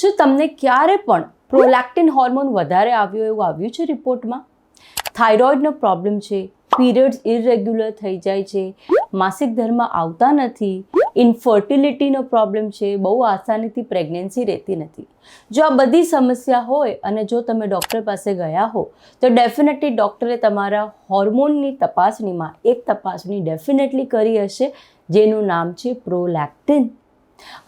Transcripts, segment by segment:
શું તમને ક્યારે પણ પ્રોલેક્ટિન હોર્મોન વધારે એવું આવ્યું છે રિપોર્ટમાં? થાઇરોઇડનો પ્રોબ્લેમ છે, પીરિયડ્સ ઇરેગ્યુલર થઈ જાય છે, માસિક ધર્મ આવતા નથી, ઇન્ફર્ટિલિટીનો પ્રોબ્લેમ છે, બહુ આસાનીથી પ્રેગ્નન્સી રહેતી નથી. જો આ બધી સમસ્યા હોય અને જો તમે ડૉક્ટર પાસે ગયા હો તો ડેફિનેટલી ડૉક્ટરે તમારા હોર્મોનની તપાસણીમાં એક તપાસણી ડેફિનેટલી કરી હશે, જેનું નામ છે પ્રોલેક્ટિન.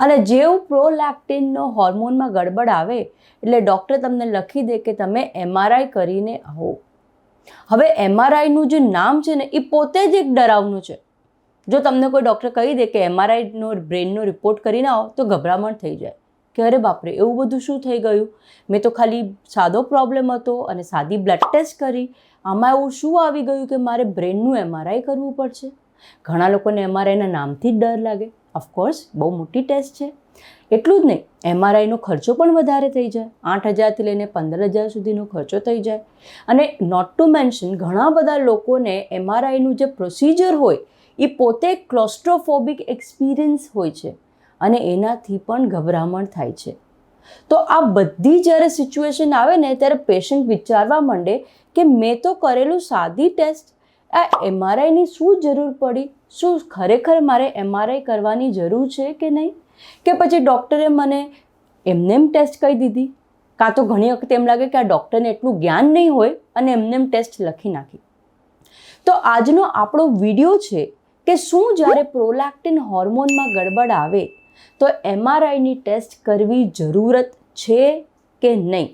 અને જેવું પ્રોલેક્ટિનનો હોર્મોનમાં ગડબડ આવે એટલે ડૉક્ટર તમને લખી દે કે તમે MRI કરીને આવો. હવે MRIનું જે નામ છે ને એ પોતે જ એક ડરાવનું છે. જો તમને કોઈ ડૉક્ટર કહી દે કે MRIનો બ્રેનનો રિપોર્ટ કરીને આવો તો ગભરામણ થઈ જાય કે અરે બાપરે, એવું બધું શું થઈ ગયું? મેં તો ખાલી સાદો પ્રોબ્લેમ હતો અને સાદી બ્લડ ટેસ્ટ કરી, આમાં એવું શું આવી ગયું કે મારે બ્રેનનું MRI કરવું પડશે? ઘણા લોકોને MRIના નામથી જ ડર લાગે. ઓફકોર્સ બહુ મોટી ટેસ્ટ છે. એટલું જ નહીં, MRIનો ખર્ચો પણ વધારે થઈ જાય, 8,000થી લઈને 15,000 સુધીનો ખર્ચો થઈ જાય. અને નોટ ટુ મેન્શન ઘણા બધા લોકોને MRIનું જે પ્રોસિજર હોય એ પોતે ક્લોસ્ટ્રોફોબિક એક્સપિરિયન્સ હોય છે અને એનાથી પણ ગભરામણ થાય છે. તો આ બધી જ્યારે સિચ્યુએશન આવે ને ત્યારે પેશન્ટ વિચારવા માંડે કે મેં તો કરેલું સાદી ટેસ્ટ, આ MRIની શું જરૂર પડી? શું ખરેખર મારે MRI કરવાની જરૂર છે કે નહીં? કે પછી ડૉક્ટરે મને એમનેમ ટેસ્ટ કહી દીધી, કાં તો ઘણી વખત એમ લાગે કે આ ડૉક્ટરને એટલું જ્ઞાન નહીં હોય અને એમનેમ ટેસ્ટ લખી નાખી. તો આજનો આપણો વિડીયો છે કે શું જ્યારે પ્રોલેક્ટિન હોર્મોનમાં ગડબડ આવે તો MRIની ટેસ્ટ કરવી જરૂરત છે કે નહીં?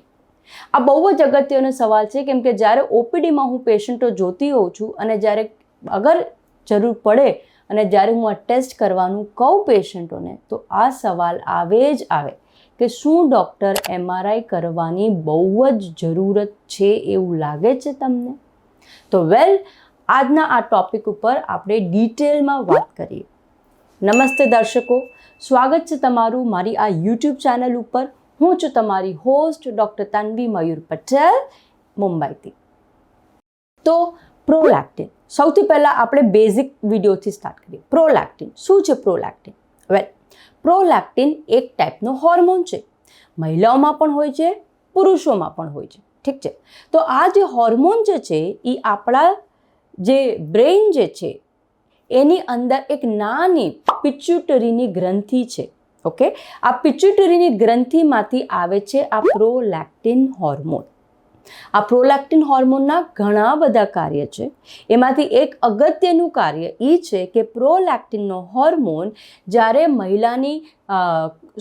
આ બહુ જ અગત્યનો સવાલ છે, કેમ કે જ્યારે OPDમાં હું પેશન્ટો જોતી હોઉં છું અને જ્યારે અગર જરૂર પડે અને જ્યારે હું આ ટેસ્ટ કરવાનું કહું પેશન્ટોને તો આ સવાલ આવે જ આવે કે શું ડૉક્ટર MRI કરવાની બહુ જ જરૂરત છે એવું લાગે છે તમને? તો આજના આ ટૉપિક ઉપર આપણે ડિટેલમાં વાત કરીએ. નમસ્તે દર્શકો, સ્વાગત છે તમારું મારી આ YouTube ચેનલ ઉપર. હું છું તમારી હોસ્ટ ડૉક્ટર તન્વી મયુર પટેલ, મુંબઈથી. તો પ્રોલેક્ટિન, સૌથી પહેલાં આપણે બેઝિક વિડીયોથી સ્ટાર્ટ કરીએ. પ્રોલેક્ટિન શું છે? પ્રોલેક્ટિન પ્રોલેક્ટિન એક ટાઈપનો હોર્મોન છે. મહિલાઓમાં પણ હોય છે, પુરુષોમાં પણ હોય છે. ઠીક છે. તો આ જે હોર્મોન જે છે એ આપણા જે બ્રેઇન જે છે એની અંદર એક નાની પિટ્યુટરીની ગ્રંથિ છે. ઓકે, આ પિટ્યુટરીની ગ્રંથિમાંથી આવે છે આ પ્રોલેક્ટિન હોર્મોન. આ પ્રોલેક્ટિન હોર્મોનના ઘણા બધા કાર્ય છે. એમાંથી એક અગત્યનું કાર્ય એ છે કે પ્રોલેક્ટિનનો હોર્મોન જ્યારે મહિલાની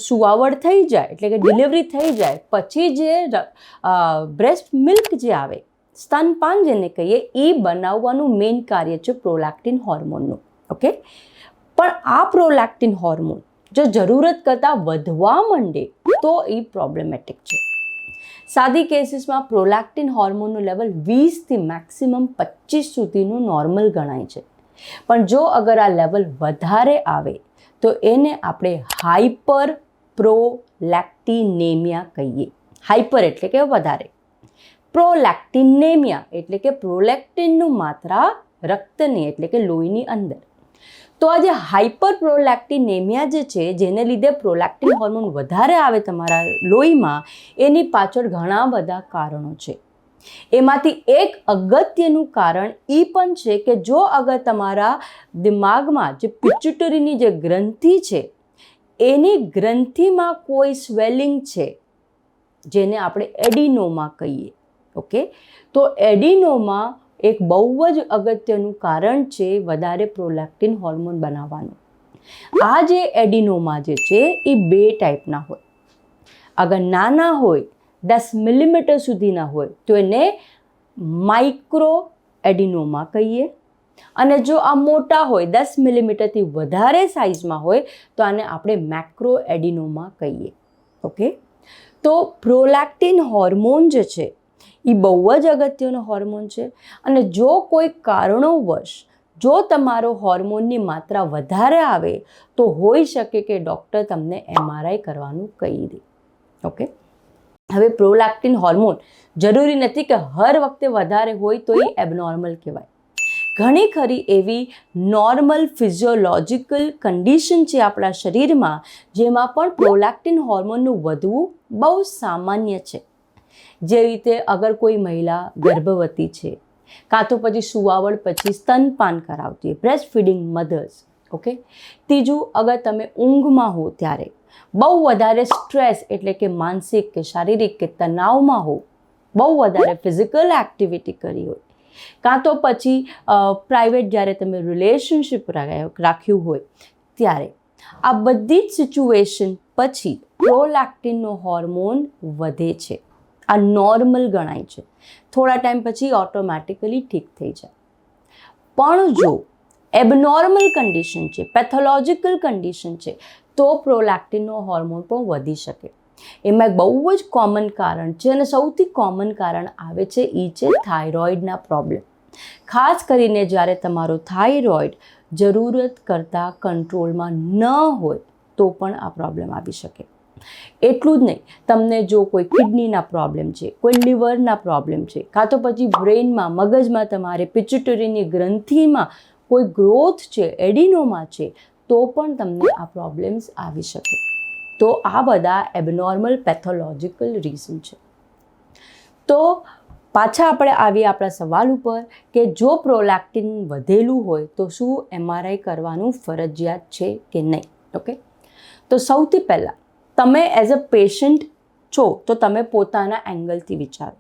સુવાવડ થઈ જાય એટલે કે ડિલિવરી થઈ જાય પછી જે બ્રેસ્ટ મિલ્ક જે આવે, સ્તનપાન જેને કહીએ, એ બનાવવાનું મેઇન કાર્ય છે પ્રોલેક્ટિન હોર્મોનનું. ઓકે, પણ આ પ્રોલેક્ટિન હોર્મોન જો જરૂરત કરતાં વધવા માંડે તો એ પ્રોબ્લેમેટિક છે. સાદી કેસીસમાં પ્રોલેક્ટિન હોર્મોનનું લેવલ 20થી મેક્સિમમ 25 સુધીનું નોર્મલ ગણાય છે. પણ જો અગર આ લેવલ વધારે આવે તો એને આપણે હાઇપર પ્રોલેક્ટિનેમિયા કહીએ. હાઇપર એટલે કે વધારે, પ્રોલેક્ટિનેમિયા એટલે કે પ્રોલેક્ટિનનું માત્રા રક્તની એટલે કે લોહીની અંદર. તો આ જે હાઇપર પ્રોલેક્ટિનેમિયા જે છે, જેને લીધે પ્રોલેક્ટિન હોર્મોન વધારે આવે તમારા લોહીમાં, એની પાછળ ઘણા બધા કારણો છે. એમાંથી એક અગત્યનું કારણ એ પણ છે કે જો અગર તમારા દિમાગમાં જે પિટ્યુટરીની જે ગ્રંથિ છે એની ગ્રંથિમાં કોઈ સ્વેલિંગ છે, જેને આપણે એડિનોમા કહીએ. ઓકે, તો એડિનોમા એક બહુ જ અગત્યનું કારણ છે વધારે પ્રોલેક્ટિન હોર્મોન બનાવવાનું. આ જે એડિનોમા જે છે એ 2 ટાઈપના હોય. અગર નાના હોય 10 મિલીમીટર સુધીના હોય તો એને માઇક્રો એડિનોમા કહીએ, અને જો આ મોટા હોય 10 મિલીમીટરથી વધારે સાઇઝમાં હોય તો આને આપણે મેક્રો એડિનોમા કહીએ. ઓકે, તો પ્રોલેક્ટિન હોર્મોન જે છે એ બહુ જ અગત્યનો હોર્મોન છે. અને જો કોઈ કારણોવશ જો તમારો હોર્મોનની માત્રા વધારે આવે તો હોઈ શકે કે ડૉક્ટર તમને MRI કરવાનું કહી દે. ઓકે, હવે પ્રોલેક્ટિન હોર્મોન જરૂરી નથી કે હર વખતે વધારે હોય તો એ એબનોર્મલ કહેવાય. ઘણી ખરી એવી નોર્મલ ફિઝિયોલોજિકલ કન્ડિશન છે આપણા શરીરમાં જેમાં પણ પ્રોલેક્ટિન હોર્મોનનું વધવું બહુ સામાન્ય છે. જે રીતે અગર કોઈ મહિલા ગર્ભવતી છે કાં તો પછી સુવાવડ પછી સ્તનપાન કરાવતી હોય, બ્રેસ્ટ ફીડિંગ મધર્સ, ઓકે. ત્રીજું, અગર તમે ઊંઘમાં હો ત્યારે બહુ વધારે સ્ટ્રેસ એટલે કે માનસિક કે શારીરિક કે તણાવમાં હો, બહુ વધારે ફિઝિકલ એક્ટિવિટી કરી હોય, કાં તો પછી પ્રાઇવેટ જ્યારે તમે રિલેશનશિપ રાખ્યું હોય ત્યારે આ બધી જ સિચ્યુએશન પછી પ્રોલેક્ટિનનો હોર્મોન વધે છે. આ નોર્મલ ગણાય છે. થોડા ટાઈમ પછી ઓટોમેટિકલી ઠીક થઈ જાય. પણ જો એબનોર્મલ કન્ડિશન છે, પેથોલોજીકલ કન્ડિશન છે, તો પ્રોલેક્ટિનનો હોર્મોન પણ વધી શકે. એમાં એક બહુ જ કોમન કારણ છે અને સૌથી કોમન કારણ આવે છે એ છે થાઇરોઇડના પ્રોબ્લેમ. ખાસ કરીને જ્યારે તમારો થાઇરોઇડ જરૂરત કરતાં કંટ્રોલમાં ન હોય તો પણ આ પ્રોબ્લેમ આવી શકે. એટલું જ નહીં, તમને જો કોઈ કિડનીના પ્રોબ્લેમ છે, કોઈ લીવરના પ્રોબ્લેમ છે, કાં તો પછી બ્રેઇનમાં મગજમાં તમારે પિચ્યુટરીની ગ્રંથિમાં કોઈ ગ્રોથ છે, એડિનોમા છે, તો પણ તમને આ પ્રોબ્લેમ્સ આવી શકે. તો આ બધા એબનોર્મલ પેથોલોજીકલ રીઝન છે. તો પાછા આપણે આવીએ આપણા સવાલ ઉપર કે જો પ્રોલેક્ટિન વધેલું હોય તો શું MRI કરવાનું ફરજિયાત છે કે નહીં? ઓકે, તો સૌથી પહેલાં તમે એઝ અ પેશન્ટ છો તો તમે પોતાના એંગલથી વિચારો.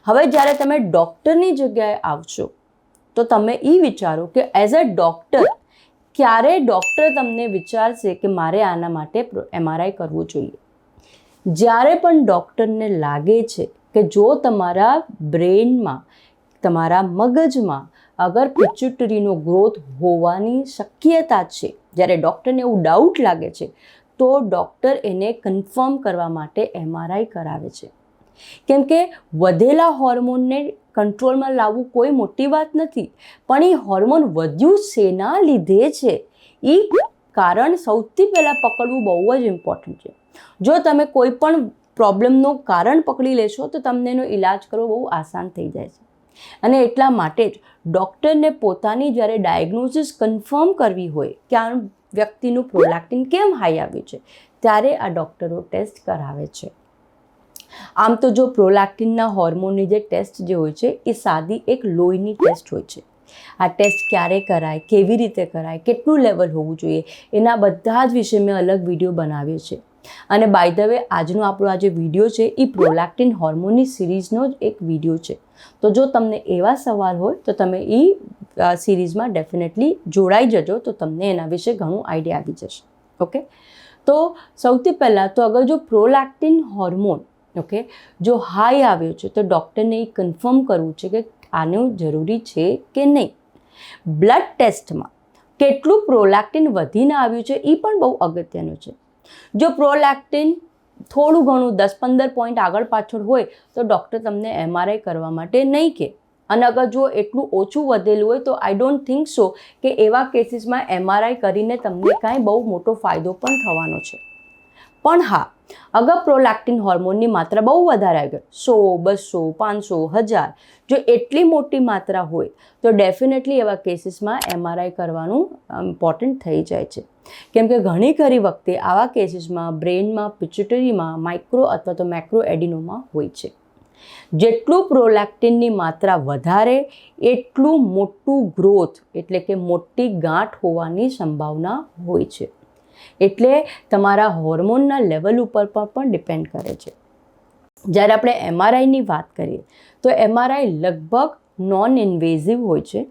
હવે જ્યારે તમે ડૉક્ટરની જગ્યાએ આવશો તો તમે એ વિચારો કે એઝ અ ડૉક્ટર ક્યારે ડૉક્ટર તમને વિચારશે કે મારે આના માટે MRI કરવું જોઈએ? જ્યારે પણ ડૉક્ટરને લાગે છે કે જો તમારા બ્રેઇનમાં, તમારા મગજમાં અગર પિચ્યુટરીનો ગ્રોથ હોવાની શક્યતા છે, જ્યારે ડૉક્ટરને એવું ડાઉટ લાગે છે તો ડૉક્ટર એને કન્ફર્મ કરવા માટે MRI કરાવે છે. કેમ કે વધેલા હોર્મોનને કંટ્રોલમાં લાવવું કોઈ મોટી વાત નથી, પણ એ હોર્મોન વધ્યું શેના લીધે છે એ કારણ સૌથી પહેલાં પકડવું બહુ જ ઇમ્પોર્ટન્ટ છે. જો તમે કોઈ પણ પ્રોબ્લેમનું કારણ પકડી લેશો તો તમને એનો ઈલાજ કરવો બહુ આસાન થઈ જાય છે. અને એટલા માટે જ ડૉક્ટરને પોતાની જ્યારે ડાયગ્નોસિસ કન્ફર્મ કરવી હોય કે આ વ્યક્તિનું પ્રોલેક્ટિન કેમ હાઈ આવ્યું છે ત્યારે આ ડૉક્ટરો ટેસ્ટ કરાવે છે. આમ તો જો પ્રોલેક્ટિનના હોર્મોનની જે ટેસ્ટ જે હોય છે એ સાદી એક લોહીની ટેસ્ટ હોય છે. આ ટેસ્ટ ક્યારે કરાય, કેવી રીતે કરાય, કેટલું લેવલ હોવું જોઈએ, એના બધા જ વિશે મેં અલગ વિડીયો બનાવ્યો છે. અને બાય ધ વે આજનો આપણો આ જે વિડીયો છે એ પ્રોલેક્ટિન હોર્મોનની સિરીઝનો જ એક વિડીયો છે. તો જો તમને એવા સવાલ હોય તો તમે એ સિરીઝમાં ડેફિનેટલી જોડાઈ જજો, તો તમને એના વિશે ઘણું આઈડિયા આવી જશે. ઓકે, તો સૌથી પહેલાં તો અગર જો પ્રોલેક્ટિન હોર્મોન જો હાઈ આવ્યો છે તો ડૉક્ટરને એ કન્ફર્મ કરવું છે કે આનું જરૂરી છે કે નહીં. બ્લડ ટેસ્ટમાં કેટલું પ્રોલેક્ટિન વધીને આવ્યું છે એ પણ બહુ અગત્યનું છે. જો પ્રોલેક્ટિન થોડું ઘણું 10-15 પોઈન્ટ આગળ પાછળ હોય તો ડૉક્ટર તમને MRI કરવા માટે નહીં કહે. અને અગર જો એટલું ઓછું વધેલું હોય તો આઈ ડોન્ટ થિંક સો કે એવા કેસીસમાં MRI કરીને તમને કાંઈ બહુ મોટો ફાયદો પણ થવાનો છે. પણ હા, અગર પ્રોલેક્ટિન હોર્મોનની માત્રા બહુ વધારે આવી ગઈ, 100, 200, 500, 1000, જો એટલી મોટી માત્રા હોય તો ડેફિનેટલી એવા કેસીસમાં MRI કરવાનું ઇમ્પોર્ટન્ટ થઈ જાય છે. કેમ કે ઘણી ખરી વખતે આવા કેસીસમાં બ્રેઇનમાં, પિચ્યુટરીમાં માઇક્રો અથવા તો મેક્રો એડિનોમા હોય છે. જેટલું પ્રોલેક્ટિનની માત્રા વધારે એટલું મોટું ગ્રોથ એટલે કે મોટી ગાંઠ હોવાની સંભાવના હોય છે. એટલે તમારા હોર્મોનના લેવલ ઉપર પણ ડિપેન્ડ કરે છે. જ્યારે આપણે MRIની વાત કરીએ તો MRI લગભગ નોન ઇન્વેઝિવ હોય છે.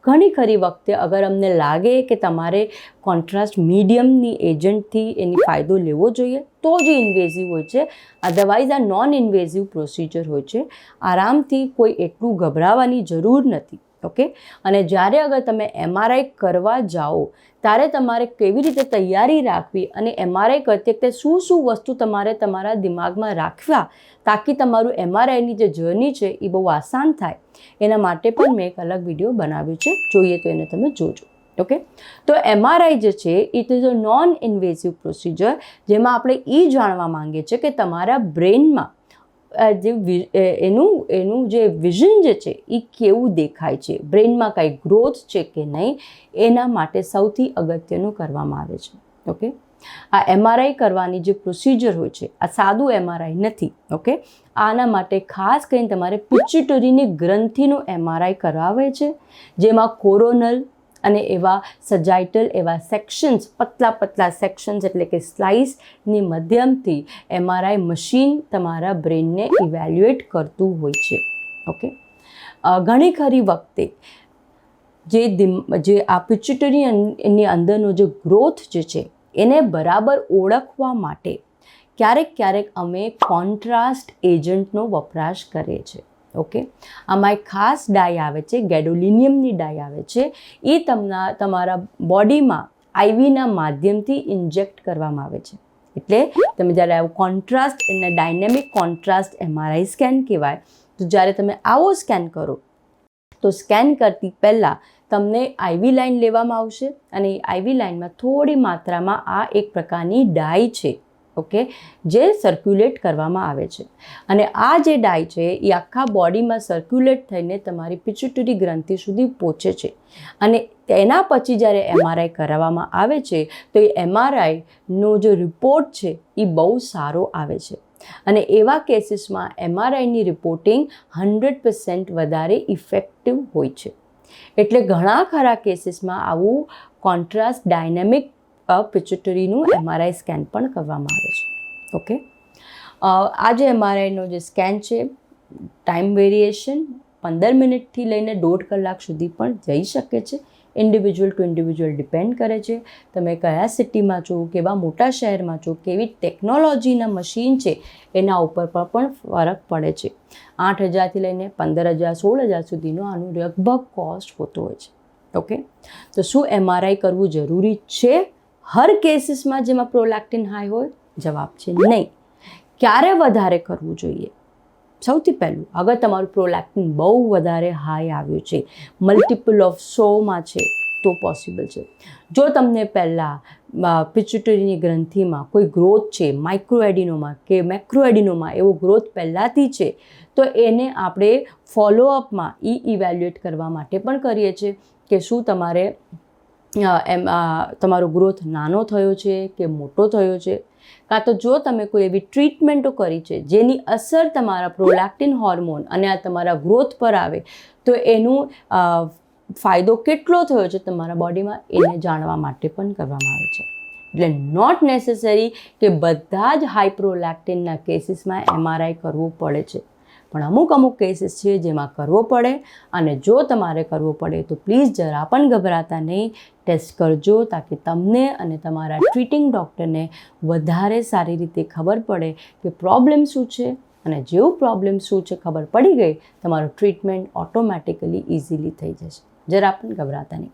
ઘણી ખરી વખતે અગર અમને લાગે કે તમારે કોન્ટ્રાસ્ટ મીડિયમની એજન્ટથી એની ફાયદો લેવો જોઈએ તો જ ઇન્વેઝિવ હોય છે. અધરવાઇઝ આ નોન ઇન્વેઝિવ પ્રોસિજર હોય છે. આરામથી કોઈ એટલું ગભરાવાની જરૂર નથી. ઓકે, અને જ્યારે અગર તમે MRI કરવા જાઓ ત્યારે તમારે કેવી રીતે તૈયારી રાખવી અને MRI કરતી વખતે શું વસ્તુ તમારે તમારા દિમાગમાં રાખવા તાકી તમારું MRIની જે જર્ની છે એ બહુ આસાન થાય, એના માટે પણ મેં એક અલગ વિડીયો બનાવ્યો છે. જોઈએ તો એને તમે જોજો. ઓકે, તો MRI જે છે it is a non invasive procedure જેમાં આપણે એ જાણવા માંગીએ છીએ કે તમારા બ્રેઇનમાં એનું જે વિઝન જે છે એ કેવું દેખાય છે, બ્રેઇનમાં કાંઈ ગ્રોથ છે કે નહીં, એના માટે સૌથી અગત્યનું કરવામાં આવે છે. ઓકે, આ એમઆરઆઈ કરવાની જે પ્રોસિજર હોય છે આ સાદું એમઆરઆઈ નથી. ઓકે, આના માટે ખાસ કરીને તમારે પિટ્યુટરીની ગ્રંથિનું એમઆરઆઈ કરાવે છે, જેમાં કોરોનલ અને એવા સજાઇટલ એવા સેક્શન્સ, પતલા પતલા સેક્શન્સ એટલે કે સ્લાઇસની મધ્યમથી એમઆરઆઈ મશીન તમારા બ્રેનને ઇવેલ્યુએટ કરતું હોય છે. ઓકે, ઘણી ખરી વખતે જે આ પિટ્યુટરીની અંદરનો જે ગ્રોથ જે છે એને બરાબર ઓળખવા માટે ક્યારેક અમે કોન્ટ્રાસ્ટ એજન્ટનો વપરાશ કરીએ છીએ. ઓકે, આમાં એક ખાસ ડાય આવે છે, ગેડોલિનિયમની ડાય આવે છે. એ તમારા બોડીમાં આઈવીના માધ્યમથી ઇન્જેક્ટ કરવામાં આવે છે. એટલે તમે જ્યારે આવું કોન્ટ્રાસ્ટ એને ડાયનેમિક કોન્ટ્રાસ્ટ એમઆરઆઈ સ્કેન કહેવાય. તો જ્યારે તમે આવો સ્કેન કરો તો સ્કેન કરતી પહેલાં તમને આઈવી લાઇન લેવામાં આવશે અને એ આઈવી લાઇનમાં થોડી માત્રામાં આ એક પ્રકારની ડાય છે. ઓકે, જે સર્ક્યુલેટ કરવામાં આવે છે અને આ જે ડાય છે એ આખા બોડીમાં સર્ક્યુલેટ થઈને તમારી પિટ્યુટરી ગ્રંથિ સુધી પહોંચે છે અને તેના પછી જ્યારે એમઆરઆઈ કરાવવામાં આવે છે તો એ એમઆરઆઈનો જે રિપોર્ટ છે એ બહુ સારો આવે છે અને એવા કેસીસમાં એમઆરઆઈની રિપોર્ટિંગ 100% વધારે ઇફેક્ટિવ હોય છે. એટલે ઘણા ખરા કેસીસમાં આવું કોન્ટ્રાસ્ટ ડાયનેમિક પિટ્યુટરીનું એમઆરઆઈ સ્કેન પણ કરવામાં આવે છે. ઓકે, આ જે એમઆરઆઈનો જે સ્કેન છે ટાઈમ વેરિએશન 15 મિનિટથી લઈને 1.5 કલાક સુધી પણ જઈ શકે છે. ઇન્ડિવિજ્યુઅલ ટુ ઇન્ડિવિજ્યુઅલ ડિપેન્ડ કરે છે તમે કયા સિટીમાં છો, કેવા મોટા શહેરમાં છો, કેવી ટેકનોલોજીના મશીન છે એના ઉપર પણ ફરક પડે છે. 8,000થી લઈને 15,000 16,000 સુધીનો આનું લગભગ કોસ્ટ હોતો હોય છે. ઓકે, તો શું એમઆરઆઈ કરવું જરૂરી છે હર કેસીસમાં જેમાં પ્રોલેક્ટિન હાઈ હોય? જવાબ છે નહીં. ક્યારે વધારે કરવું જોઈએ? સૌથી પહેલું, અગર તમારું પ્રોલેક્ટિન બહુ વધારે હાઈ આવ્યું છે, મલ્ટિપલ ઓફ 100માં છે તો પોસિબલ છે. જો તમને પહેલાં પિટ્યુટરીની ગ્રંથિમાં કોઈ ગ્રોથ છે, માઇક્રોએડિનોમા કે મેક્રોએડિનોમા એવો ગ્રોથ પહેલાંથી છે તો એને આપણે ફોલોઅપમાં ઇવેલ્યુએટ કરવા માટે પણ કરીએ છીએ કે શું તમારે તમારો ગ્રોથ નાનો થયો છે કે મોટો થયો છે, કાં તો જો તમે કોઈ એવી ટ્રીટમેન્ટો કરી છે જેની અસર તમારા પ્રોલેક્ટિન હોર્મોન અને આ તમારા ગ્રોથ પર આવે તો એનું ફાયદો કેટલો થયો છે તમારા બોડીમાં એને જાણવા માટે પણ કરવામાં આવે છે. એટલે નોટ નેસેસરી કે બધા જ હાઈ પ્રોલેક્ટિનના કેસીસમાં એમઆરઆઈ કરવું પડે છે, પણ અમુક કેસીસ છે જેમાં કરવો પડે અને જો તમારે કરવો પડે તો પ્લીઝ જરા પણ ગભરાતા નહીં, ટેસ્ટ કરજો તાકી તમને અને તમારા ટ્રીટિંગ ડૉક્ટરને વધારે સારી રીતે ખબર પડે કે પ્રોબ્લેમ શું છે અને જેવું પ્રોબ્લેમ શું છે ખબર પડી ગઈ તમારું ટ્રીટમેન્ટ ઓટોમેટિકલી ઇઝીલી થઈ જશે. જરા પણ ગભરાતા નહીં.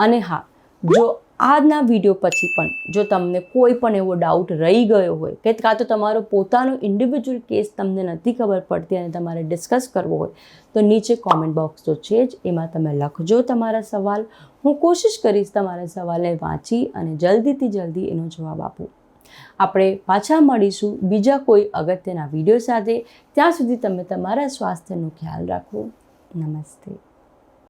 અને હા, જો આજના વિડીયો પછી પણ જો તમને કોઈ પણ એવો ડાઉટ રહી ગયો હોય કે કાં તો તમારો પોતાનો ઇન્ડિવિજ્યુઅલ કેસ તમને નથી ખબર પડતી અને તમારે ડિસ્કસ કરવો હોય તો નીચે કોમેન્ટ બોક્સ તો છે જ, એમાં તમે લખજો તમારા સવાલ. હું કોશિશ કરીશ તમારા સવાલને વાંચી અને જલ્દીથી જલ્દી એનો જવાબ આપું. આપણે પાછા મળીશું બીજા કોઈ અગત્યના વિડીયો સાથે. ત્યાં સુધી તમે તમારા સ્વાસ્થ્યનો ખ્યાલ રાખો. નમસ્તે.